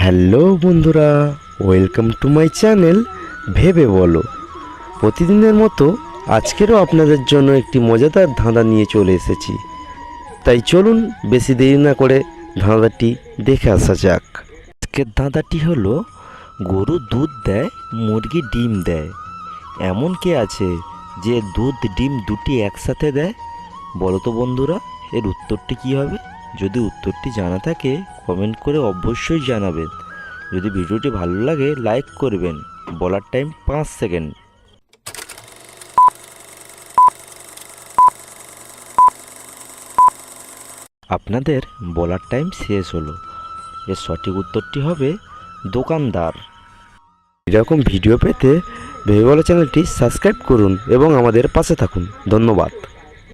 Hello বন্ধুরা, welcome to my channel ভেবে বলো। প্রতিদিনের মতো আজকেরও আপনাদের জন্য একটি মজাদার ধাঁধা নিয়ে চলে এসেছি। তাই চলুন বেশি দেরি না করে ধাঁধাটি দেখে আসা যাক। আজকের ধাঁধাটি হলো, গরু দুধ দেয়, মুরগি ডিম দেয়, এমন কে আছে যে দুধ ডিম দুটি একসাথে দেয়? বলো তো বন্ধুরা, এর উত্তরটি কী হবে? যদি উত্তরটি জানা থাকে কমেন্ট করে অবশ্যই জানাবেন। যদি ভিডিওটি ভালো লাগে লাইক করবেন। বলার টাইম 5 সেকেন্ড। আপনাদের বলার টাইম শেষ হলো। এর সঠিক উত্তরটি হবে দোকানদার। এরকম ভিডিও পেতে ভেবে বলো চ্যানেলটি সাবস্ক্রাইব করুন এবং আমাদের পাশে থাকুন। ধন্যবাদ।